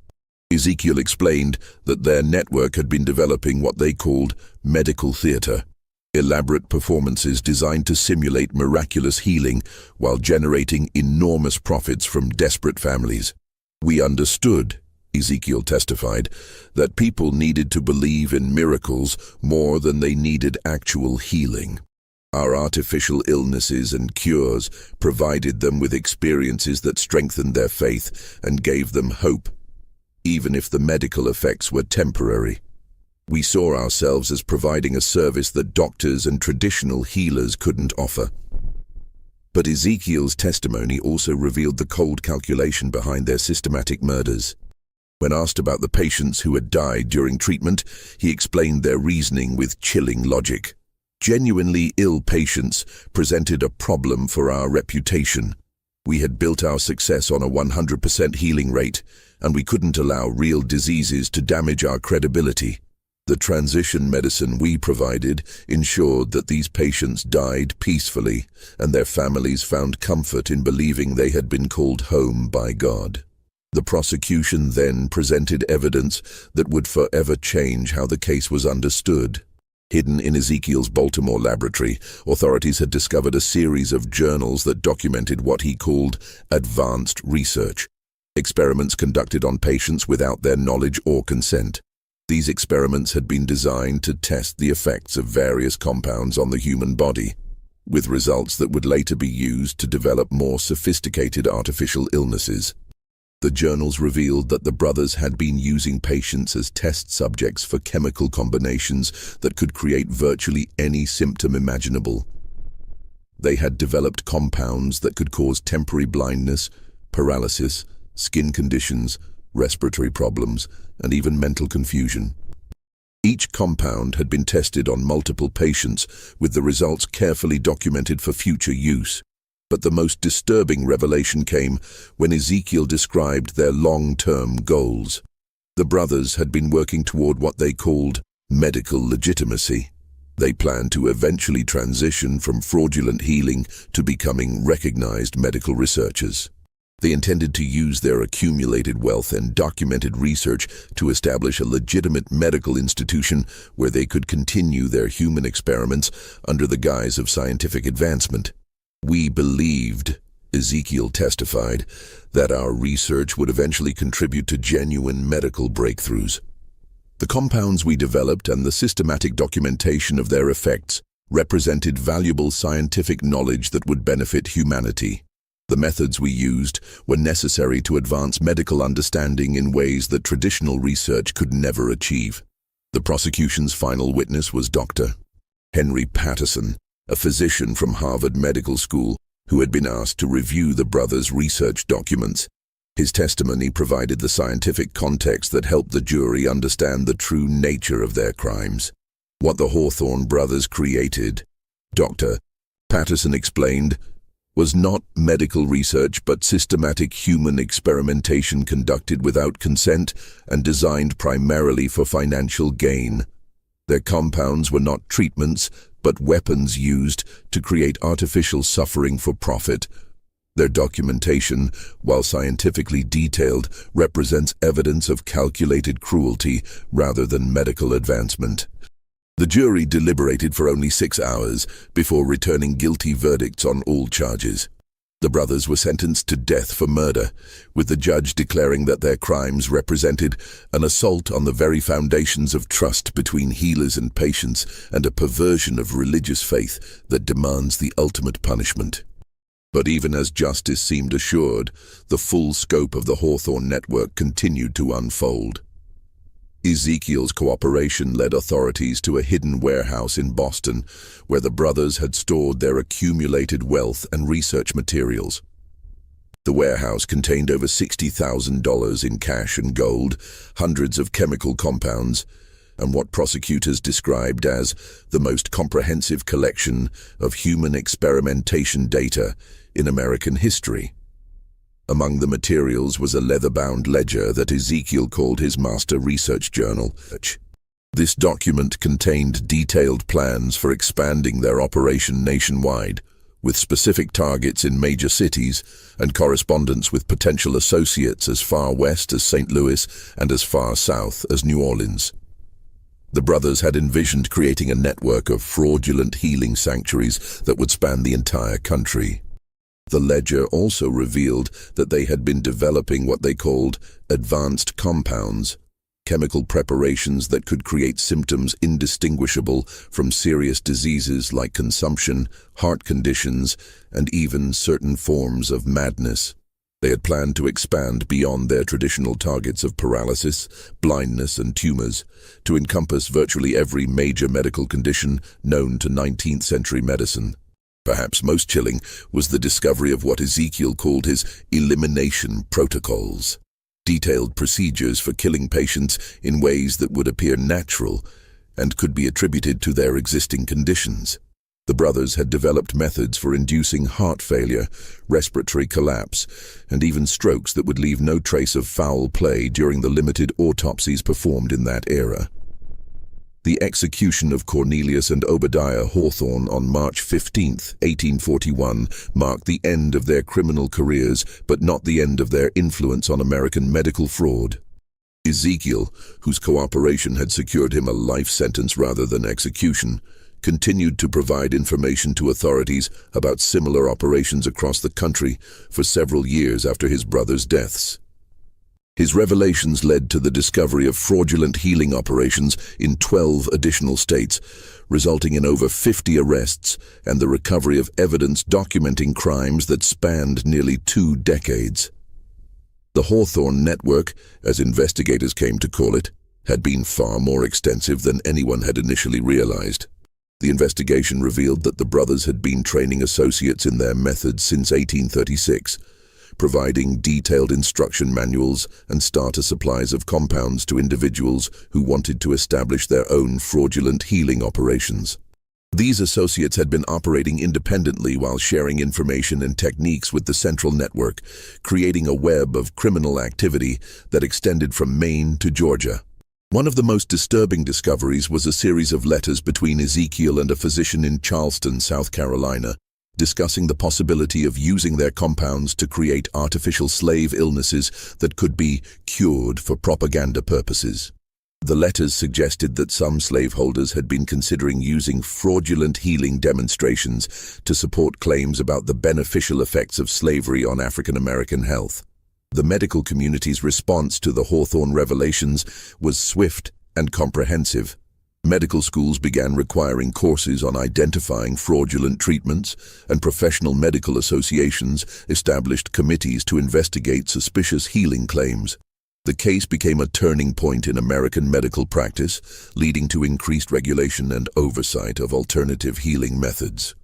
Ezekiel explained that their network had been developing what they called medical theater, elaborate performances designed to simulate miraculous healing while generating enormous profits from desperate families. We understood, Ezekiel testified, that people needed to believe in miracles more than they needed actual healing. Our artificial illnesses and cures provided them with experiences that strengthened their faith and gave them hope, even if the medical effects were temporary. We saw ourselves as providing a service that doctors and traditional healers couldn't offer. But Ezekiel's testimony also revealed the cold calculation behind their systematic murders. When asked about the patients who had died during treatment, he explained their reasoning with chilling logic. Genuinely ill patients presented a problem for our reputation. We had built our success on a 100% healing rate, and we couldn't allow real diseases to damage our credibility. The transition medicine we provided ensured that these patients died peacefully, and their families found comfort in believing they had been called home by God. The prosecution then presented evidence that would forever change how the case was understood. Hidden in Ezekiel's Baltimore laboratory, authorities had discovered a series of journals that documented what he called advanced research, experiments conducted on patients without their knowledge or consent. These experiments had been designed to test the effects of various compounds on the human body, with results that would later be used to develop more sophisticated artificial illnesses. The journals revealed that the brothers had been using patients as test subjects for chemical combinations that could create virtually any symptom imaginable. They had developed compounds that could cause temporary blindness, paralysis, skin conditions, respiratory problems, and even mental confusion. Each compound had been tested on multiple patients, with the results carefully documented for future use. But the most disturbing revelation came when Ezekiel described their long-term goals. The brothers had been working toward what they called medical legitimacy. They planned to eventually transition from fraudulent healing to becoming recognized medical researchers. They intended to use their accumulated wealth and documented research to establish a legitimate medical institution where they could continue their human experiments under the guise of scientific advancement. We believed, Ezekiel testified, that our research would eventually contribute to genuine medical breakthroughs. The compounds we developed and the systematic documentation of their effects represented valuable scientific knowledge that would benefit humanity. The methods we used were necessary to advance medical understanding in ways that traditional research could never achieve. The prosecution's final witness was Dr. Henry Patterson, a physician from Harvard Medical School who had been asked to review the brothers' research documents. His testimony provided the scientific context that helped the jury understand the true nature of their crimes. What the Hawthorne brothers created, Dr. Patterson explained, was not medical research but systematic human experimentation conducted without consent and designed primarily for financial gain. Their compounds were not treatments but weapons used to create artificial suffering for profit. Their documentation, while scientifically detailed, represents evidence of calculated cruelty rather than medical advancement. The jury deliberated for only 6 hours before returning guilty verdicts on all charges. The brothers were sentenced to death for murder, with the judge declaring that their crimes represented an assault on the very foundations of trust between healers and patients and a perversion of religious faith that demands the ultimate punishment. But even as justice seemed assured, the full scope of the Hawthorne network continued to unfold. Ezekiel's cooperation led authorities to a hidden warehouse in Boston, where the brothers had stored their accumulated wealth and research materials. The warehouse contained over $60,000 in cash and gold, hundreds of chemical compounds, and what prosecutors described as the most comprehensive collection of human experimentation data in American history. Among the materials was a leather-bound ledger that Ezekiel called his master research journal. This document contained detailed plans for expanding their operation nationwide, with specific targets in major cities and correspondence with potential associates as far west as St. Louis and as far south as New Orleans. The brothers had envisioned creating a network of fraudulent healing sanctuaries that would span the entire country. The ledger also revealed that they had been developing what they called advanced compounds, chemical preparations that could create symptoms indistinguishable from serious diseases like consumption, heart conditions, and even certain forms of madness. They had planned to expand beyond their traditional targets of paralysis, blindness, and tumors, to encompass virtually every major medical condition known to 19th century medicine. Perhaps most chilling was the discovery of what Ezekiel called his elimination protocols. Detailed procedures for killing patients in ways that would appear natural and could be attributed to their existing conditions. The brothers had developed methods for inducing heart failure, respiratory collapse, and even strokes that would leave no trace of foul play during the limited autopsies performed in that era. The execution of Cornelius and Obadiah Hawthorne on March 15, 1841, marked the end of their criminal careers, but not the end of their influence on American medical fraud. Ezekiel, whose cooperation had secured him a life sentence rather than execution, continued to provide information to authorities about similar operations across the country for several years after his brothers' deaths. His revelations led to the discovery of fraudulent healing operations in 12 additional states, resulting in over 50 arrests and the recovery of evidence documenting crimes that spanned nearly 2 decades. The Hawthorne Network, as investigators came to call it, had been far more extensive than anyone had initially realized. The investigation revealed that the brothers had been training associates in their methods since 1836, providing detailed instruction manuals and starter supplies of compounds to individuals who wanted to establish their own fraudulent healing operations. These associates had been operating independently while sharing information and techniques with the central network, creating a web of criminal activity that extended from Maine to Georgia. One of the most disturbing discoveries was a series of letters between Ezekiel and a physician in Charleston, South Carolina, discussing the possibility of using their compounds to create artificial slave illnesses that could be cured for propaganda purposes. The letters suggested that some slaveholders had been considering using fraudulent healing demonstrations to support claims about the beneficial effects of slavery on African American health. The medical community's response to the Hawthorne revelations was swift and comprehensive. Medical schools began requiring courses on identifying fraudulent treatments, and professional medical associations established committees to investigate suspicious healing claims. The case became a turning point in American medical practice, leading to increased regulation and oversight of alternative healing methods.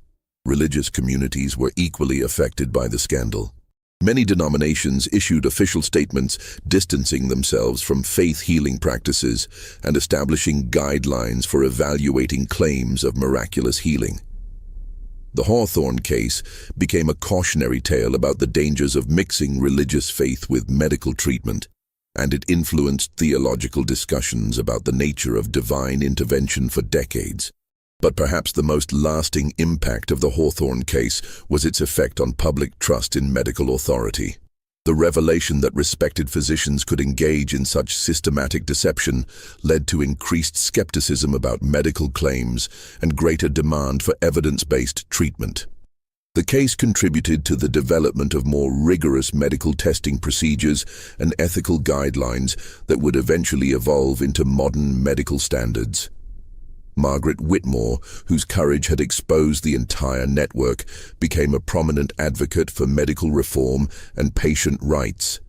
Religious communities were equally affected by the scandal. Many denominations issued official statements distancing themselves from faith healing practices and establishing guidelines for evaluating claims of miraculous healing. The Hawthorne case became a cautionary tale about the dangers of mixing religious faith with medical treatment, and it influenced theological discussions about the nature of divine intervention for decades. But perhaps the most lasting impact of the Hawthorne case was its effect on public trust in medical authority. The revelation that respected physicians could engage in such systematic deception led to increased skepticism about medical claims and greater demand for evidence-based treatment. The case contributed to the development of more rigorous medical testing procedures and ethical guidelines that would eventually evolve into modern medical standards. Margaret Whitmore, whose courage had exposed the entire network, became a prominent advocate for medical reform and patient rights.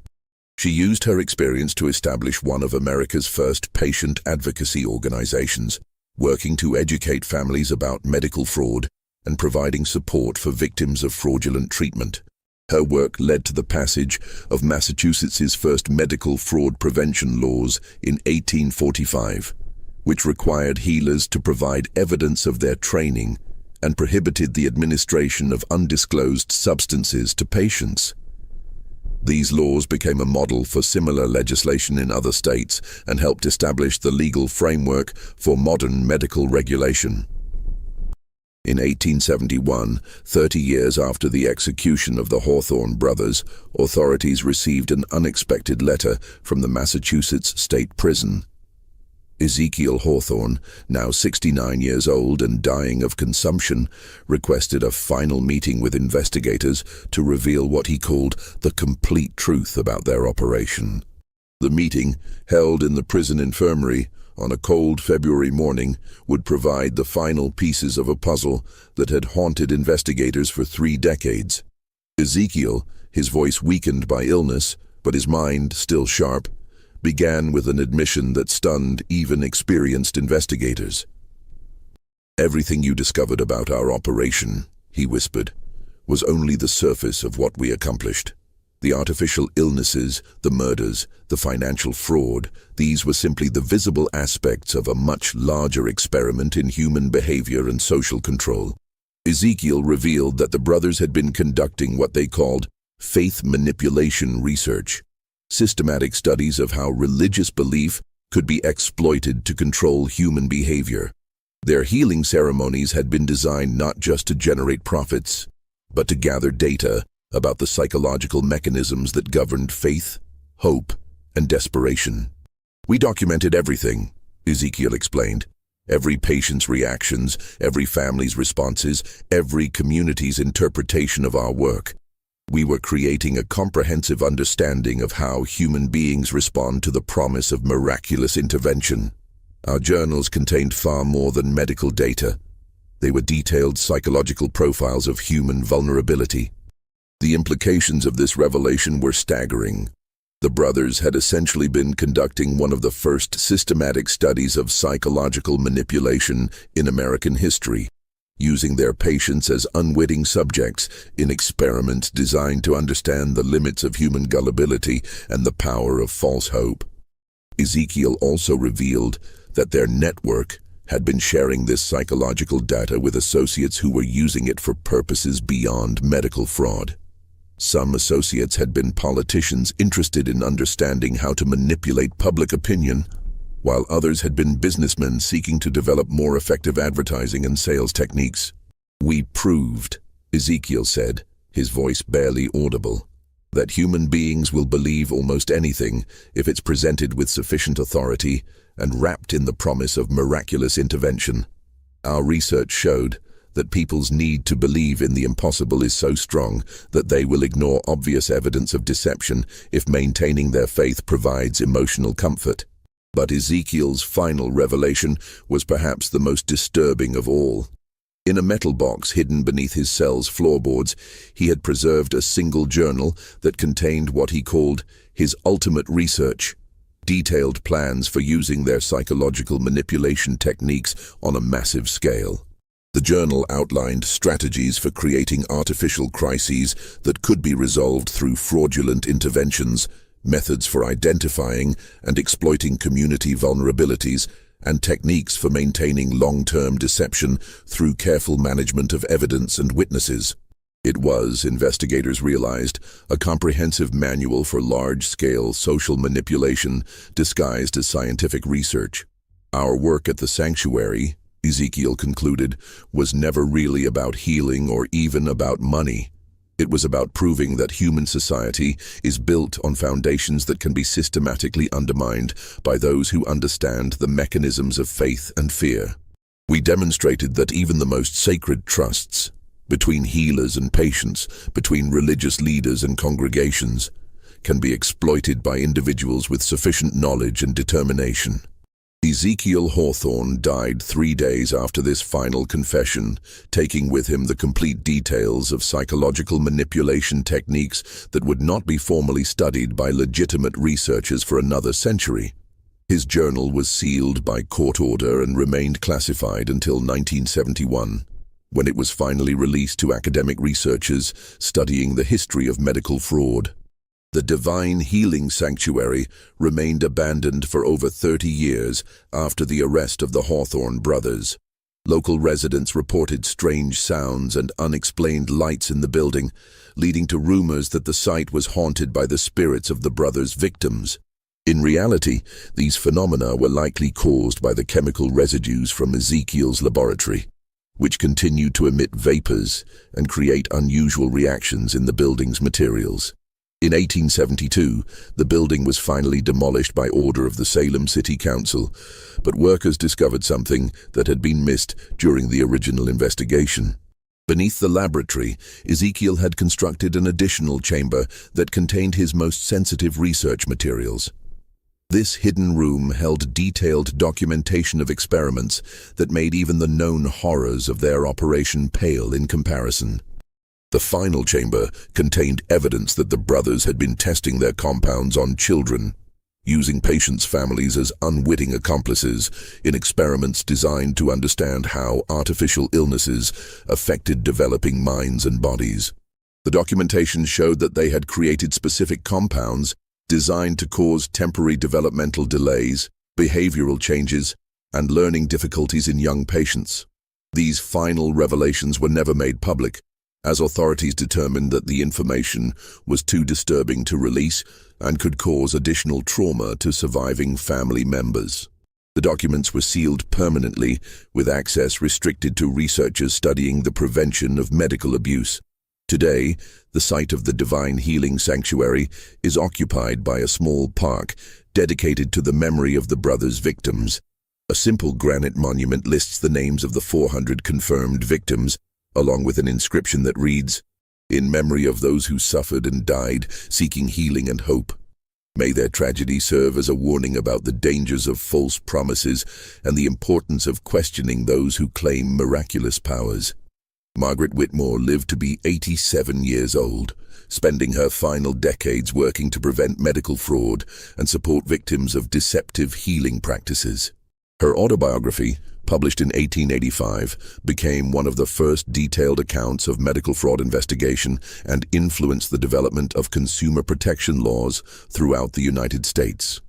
She used her experience to establish one of America's first patient advocacy organizations, working to educate families about medical fraud and providing support for victims of fraudulent treatment. Her work led to the passage of Massachusetts's first medical fraud prevention laws in 1845. Which required healers to provide evidence of their training and prohibited the administration of undisclosed substances to patients. These laws became a model for similar legislation in other states and helped establish the legal framework for modern medical regulation. In 1871, 30 years after the execution of the Hawthorne brothers, authorities received an unexpected letter from the Massachusetts State Prison. Ezekiel Hawthorne, now 69 years old and dying of consumption, requested a final meeting with investigators to reveal what he called the complete truth about their operation. The meeting, held in the prison infirmary on a cold February morning, would provide the final pieces of a puzzle that had haunted investigators for 3 decades. Ezekiel, his voice weakened by illness, but his mind still sharp, began with an admission that stunned even experienced investigators. "Everything you discovered about our operation," he whispered, "was only the surface of what we accomplished. The artificial illnesses, the murders, the financial fraud, these were simply the visible aspects of a much larger experiment in human behavior and social control." Ezekiel revealed that the brothers had been conducting what they called faith manipulation research, systematic studies of how religious belief could be exploited to control human behavior. Their healing ceremonies had been designed not just to generate profits, but to gather data about the psychological mechanisms that governed faith, hope, and desperation. "We documented everything," Ezekiel explained. "Every patient's reactions, every family's responses, every community's interpretation of our work. We were creating a comprehensive understanding of how human beings respond to the promise of miraculous intervention." Our journals contained far more than medical data. They were detailed psychological profiles of human vulnerability. The implications of this revelation were staggering. The brothers had essentially been conducting one of the first systematic studies of psychological manipulation in American history, using their patients as unwitting subjects in experiments designed to understand the limits of human gullibility and the power of false hope. Ezekiel also revealed that their network had been sharing this psychological data with associates who were using it for purposes beyond medical fraud. Some associates had been politicians interested in understanding how to manipulate public opinion, while others had been businessmen seeking to develop more effective advertising and sales techniques. "We proved," Ezekiel said, his voice barely audible, "that human beings will believe almost anything if it's presented with sufficient authority and wrapped in the promise of miraculous intervention. Our research showed that people's need to believe in the impossible is so strong that they will ignore obvious evidence of deception if maintaining their faith provides emotional comfort." But Ezekiel's final revelation was perhaps the most disturbing of all. In a metal box hidden beneath his cell's floorboards, he had preserved a single journal that contained what he called his ultimate research, detailed plans for using their psychological manipulation techniques on a massive scale. The journal outlined strategies for creating artificial crises that could be resolved through fraudulent interventions, methods for identifying and exploiting community vulnerabilities, and techniques for maintaining long-term deception through careful management of evidence and witnesses. It was, investigators realized, a comprehensive manual for large-scale social manipulation disguised as scientific research. "Our work at the sanctuary," Ezekiel concluded, "was never really about healing or even about money. It was about proving that human society is built on foundations that can be systematically undermined by those who understand the mechanisms of faith and fear. We demonstrated that even the most sacred trusts, between healers and patients, between religious leaders and congregations, can be exploited by individuals with sufficient knowledge and determination." Ezekiel Hawthorne died 3 days after this final confession, taking with him the complete details of psychological manipulation techniques that would not be formally studied by legitimate researchers for another century. His journal was sealed by court order and remained classified until 1971, when it was finally released to academic researchers studying the history of medical fraud. The Divine Healing Sanctuary remained abandoned for over 30 years after the arrest of the Hawthorne Brothers. Local residents reported strange sounds and unexplained lights in the building, leading to rumors that the site was haunted by the spirits of the brothers' victims. In reality, these phenomena were likely caused by the chemical residues from Ezekiel's laboratory, which continued to emit vapors and create unusual reactions in the building's materials. In 1872, the building was finally demolished by order of the Salem City Council, but workers discovered something that had been missed during the original investigation. Beneath the laboratory, Ezekiel had constructed an additional chamber that contained his most sensitive research materials. This hidden room held detailed documentation of experiments that made even the known horrors of their operation pale in comparison. The final chamber contained evidence that the brothers had been testing their compounds on children, using patients' families as unwitting accomplices in experiments designed to understand how artificial illnesses affected developing minds and bodies. The documentation showed that they had created specific compounds designed to cause temporary developmental delays, behavioral changes, and learning difficulties in young patients. These final revelations were never made public, as authorities determined that the information was too disturbing to release and could cause additional trauma to surviving family members. The documents were sealed permanently, with access restricted to researchers studying the prevention of medical abuse. Today, the site of the Divine Healing Sanctuary is occupied by a small park dedicated to the memory of the brothers' victims. A simple granite monument lists the names of the 400 confirmed victims, along with an inscription that reads, "In memory of those who suffered and died, seeking healing and hope. May their tragedy serve as a warning about the dangers of false promises and the importance of questioning those who claim miraculous powers." Margaret Whitmore lived to be 87 years old, spending her final decades working to prevent medical fraud and support victims of deceptive healing practices. Her autobiography, published in 1885, became one of the first detailed accounts of medical fraud investigation and influenced the development of consumer protection laws throughout the United States.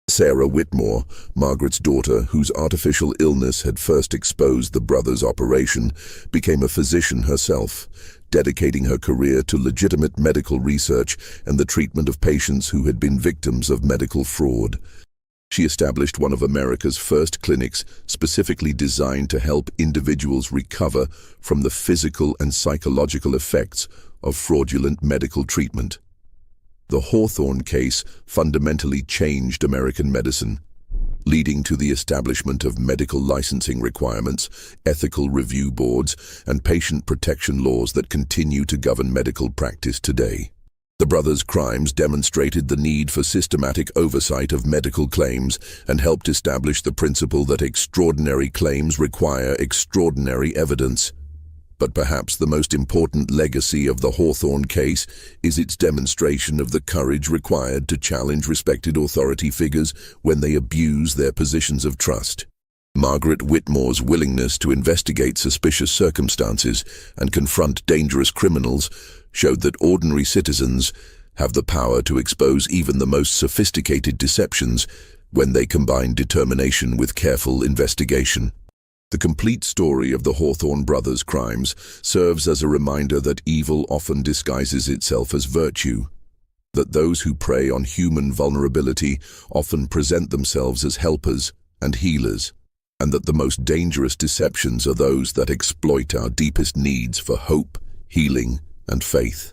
Sarah Whitmore, Margaret's daughter, whose artificial illness had first exposed the brothers' operation, became a physician herself, dedicating her career to legitimate medical research and the treatment of patients who had been victims of medical fraud. She established one of America's first clinics specifically designed to help individuals recover from the physical and psychological effects of fraudulent medical treatment. The Hawthorne case fundamentally changed American medicine, leading to the establishment of medical licensing requirements, ethical review boards, and patient protection laws that continue to govern medical practice today. The brothers' crimes demonstrated the need for systematic oversight of medical claims and helped establish the principle that extraordinary claims require extraordinary evidence. But perhaps the most important legacy of the Hawthorne case is its demonstration of the courage required to challenge respected authority figures when they abuse their positions of trust. Margaret Whitmore's willingness to investigate suspicious circumstances and confront dangerous criminals showed that ordinary citizens have the power to expose even the most sophisticated deceptions when they combine determination with careful investigation. The complete story of the Hawthorne brothers' crimes serves as a reminder that evil often disguises itself as virtue, that those who prey on human vulnerability often present themselves as helpers and healers, and that the most dangerous deceptions are those that exploit our deepest needs for hope, healing, and faith.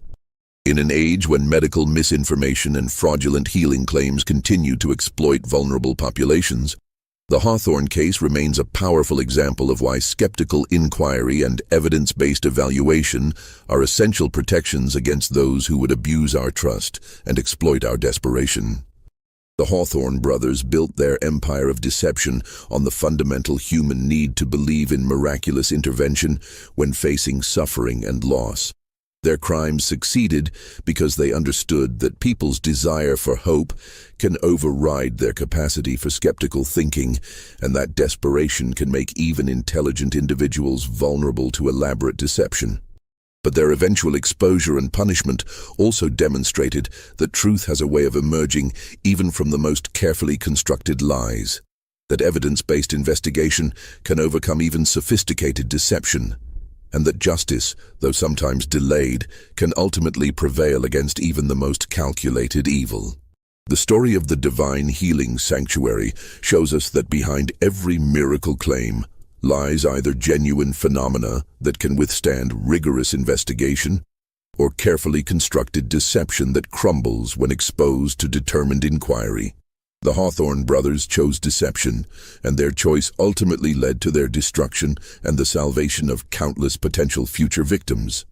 In an age when medical misinformation and fraudulent healing claims continue to exploit vulnerable populations, the Hawthorne case remains a powerful example of why skeptical inquiry and evidence-based evaluation are essential protections against those who would abuse our trust and exploit our desperation. The Hawthorne brothers built their empire of deception on the fundamental human need to believe in miraculous intervention when facing suffering and loss. Their crimes succeeded because they understood that people's desire for hope can override their capacity for skeptical thinking, and that desperation can make even intelligent individuals vulnerable to elaborate deception. But their eventual exposure and punishment also demonstrated that truth has a way of emerging even from the most carefully constructed lies, that evidence-based investigation can overcome even sophisticated deception, and that justice, though sometimes delayed, can ultimately prevail against even the most calculated evil. The story of the Divine Healing Sanctuary shows us that behind every miracle claim lies either genuine phenomena that can withstand rigorous investigation or carefully constructed deception that crumbles when exposed to determined inquiry. The Hawthorne brothers chose deception, and their choice ultimately led to their destruction and the salvation of countless potential future victims.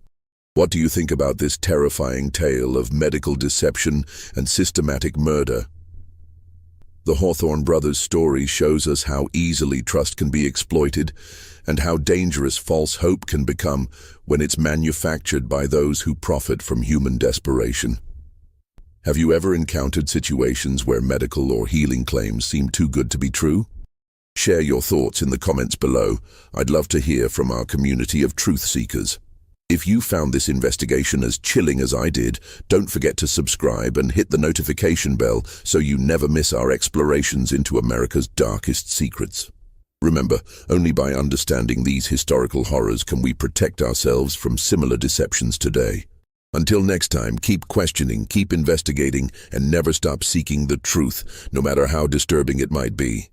What do you think about this terrifying tale of medical deception and systematic murder? The Hawthorne brothers' story shows us how easily trust can be exploited and how dangerous false hope can become when it's manufactured by those who profit from human desperation. Have you ever encountered situations where medical or healing claims seem too good to be true? Share your thoughts in the comments below. I'd love to hear from our community of truth seekers. If you found this investigation as chilling as I did, don't forget to subscribe and hit the notification bell so you never miss our explorations into America's darkest secrets. Remember, only by understanding these historical horrors can we protect ourselves from similar deceptions today. Until next time, keep questioning, keep investigating, and never stop seeking the truth, no matter how disturbing it might be.